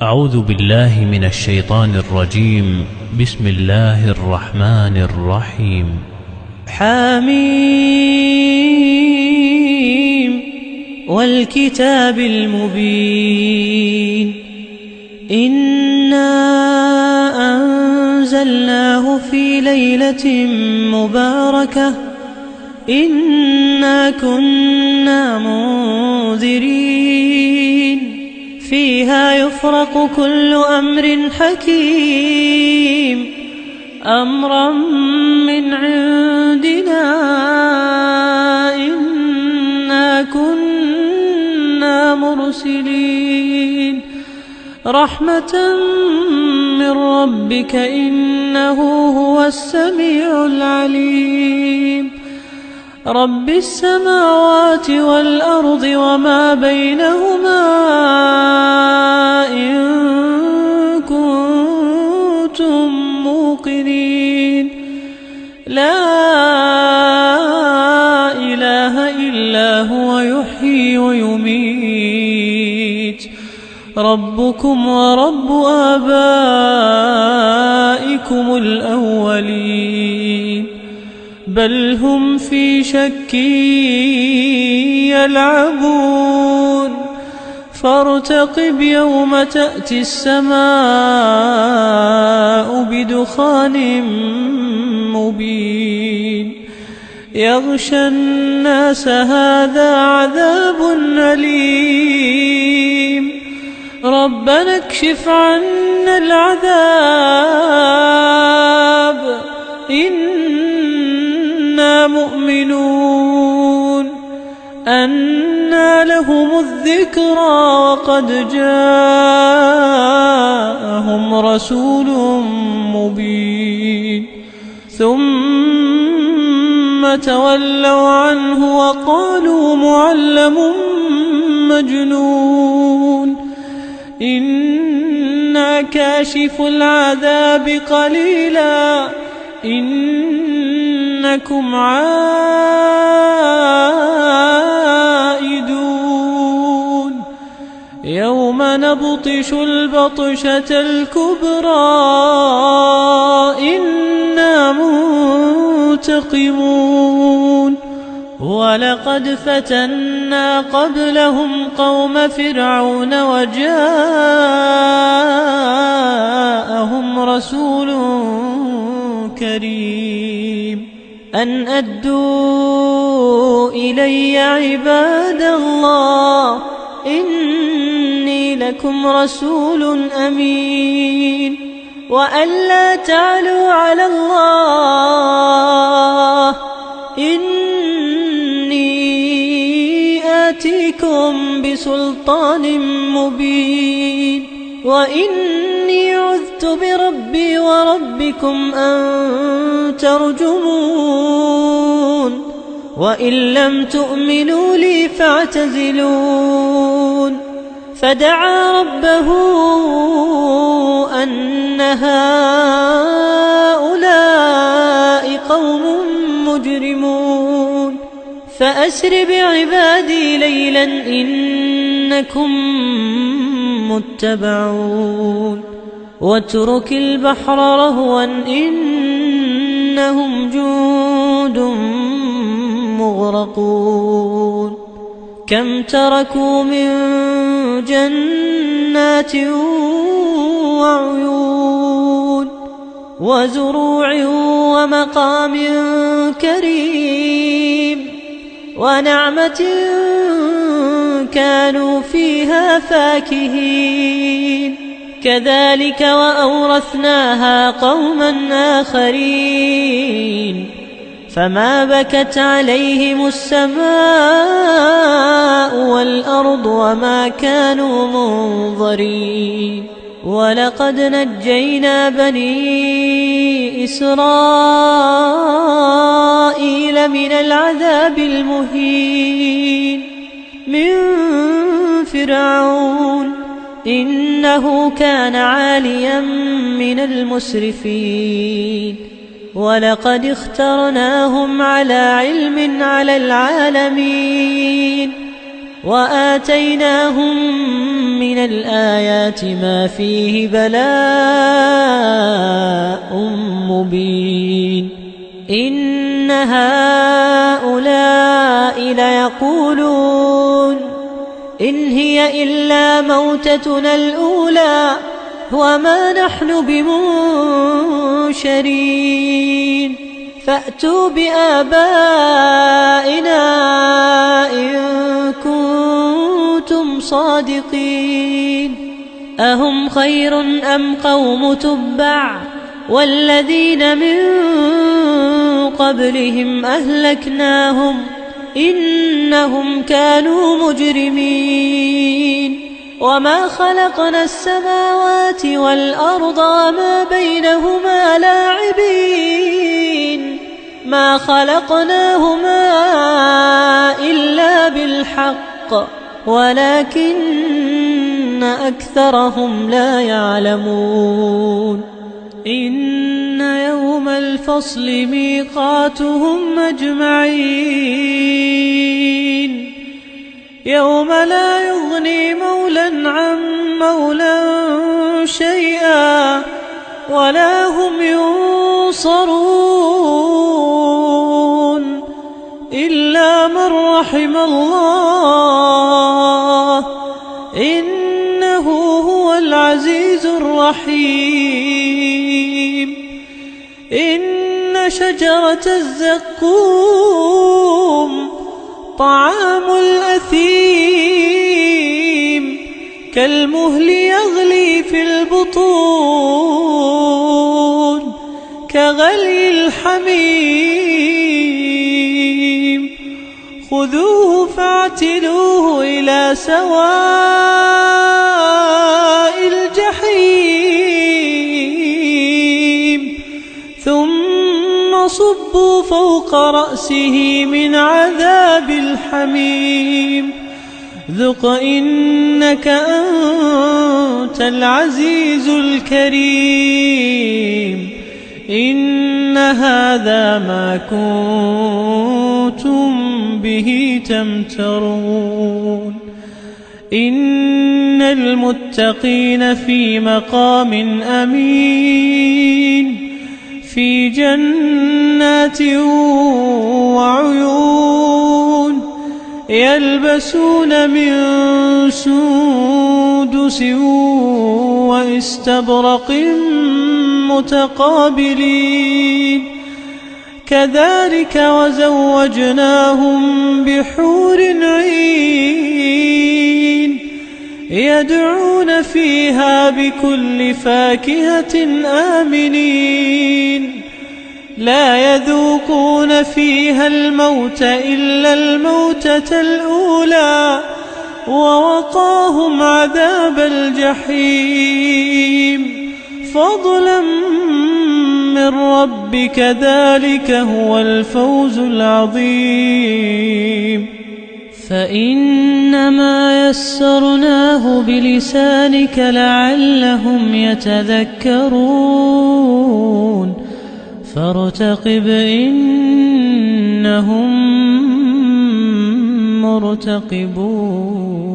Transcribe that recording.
أعوذ بالله من الشيطان الرجيم. بسم الله الرحمن الرحيم. حميم والكتاب المبين. إنا أنزلناه في ليلة مباركة إنا كنا منذرين فيها يفرق كل أمر حكيم أمرا من عندنا إنا كنا مرسلين رحمة من ربك إنه هو السميع العليم. رب السماوات والأرض وما بينهما إن كنتم موقنين لا إله إلا هو يحيي ويميت ربكم ورب آبائكم الأولين بل هم في شك يلعبون فارتقب يوم تأتي السماء بدخان مبين يغشى الناس هذا عذاب أليم ربنا اكشف عنا العذاب إنا مؤمنون أنى لهم الذكرى وقد جاءهم رسول مبين ثم تولوا عنه وقالوا معلم مجنون إنا كاشف العذاب قليلا إنكم عائدون يوم نبطش البطشة الكبرى إنا منتقمون ولقد فتنا قبلهم قوم فرعون وجاءهم رسول كريم أن أدوا إلي عباد الله إني لكم رسول أمين وأن لا تعلوا على الله إني آتيكم بسلطان مبين وإني عذت بربي وربكم أن ترجمون وإن لم تؤمنوا لي فاعتزلون فدعا ربه أن هؤلاء قوم مجرمون فأسر بعبادي ليلا إنكم متبعون واترك البحر رهوا إنهم جند مغرقون كم تركوا من جنات وعيون وزروع ومقام كريم ونعمة كانوا فيها فاكهين كذلك وأورثناها قوما آخرين فما بكت عليهم السماء والأرض وما كانوا منظرين ولقد نجينا بني إسرائيل من العذاب المهين من فرعون إنه كان عاليا من المسرفين ولقد اخترناهم على علم على العالمين وآتيناهم من الآيات ما فيه بلاء مبين. إن هؤلاء ليقولون إن هي إلا موتتنا الأولى وما نحن بمنشرين فأتوا بآبائنا إن كنتم صادقين. أهم خير أم قوم تبع والذين من قبلهم أهلكناهم إنهم كانوا مجرمين. وما خلقنا السماوات والأرض وما بينهما لاعبين ما خلقناهما إلا بالحق ولكن أكثرهم لا يعلمون. إن يوم الفصل ميقاتهم أجمعين يوم لا يغني مولى عن مولى شيئا ولا هم ينصرون إلا من رحم الله إنه هو العزيز الرحيم. إن شجرة الزقوم طعام الأثيم كالمهل يغلي في البطون كغلي الحميم. خذوه فاعتلوه إلى سواء الجحيم ثم صبوا فوق رأسه من عذاب الحميم ذق إنك أنت العزيز الكريم. إن هذا ما كنتم به تمترون. إن المتقين في مقام أمين في جنات وعيون يلبسون من سندس واستبرق متقابلين كذلك وزوجناهم بحور عين يدعون فيها بكل فاكهة آمنين لا يذوقون فيها الموت إلا الموتة الأولى ووقاهم عذاب الجحيم فضلا من ربك ذلك هو الفوز العظيم. فإنما يسرناه بلسانك لعلهم يتذكرون فارتقب إنهم مرتقبون.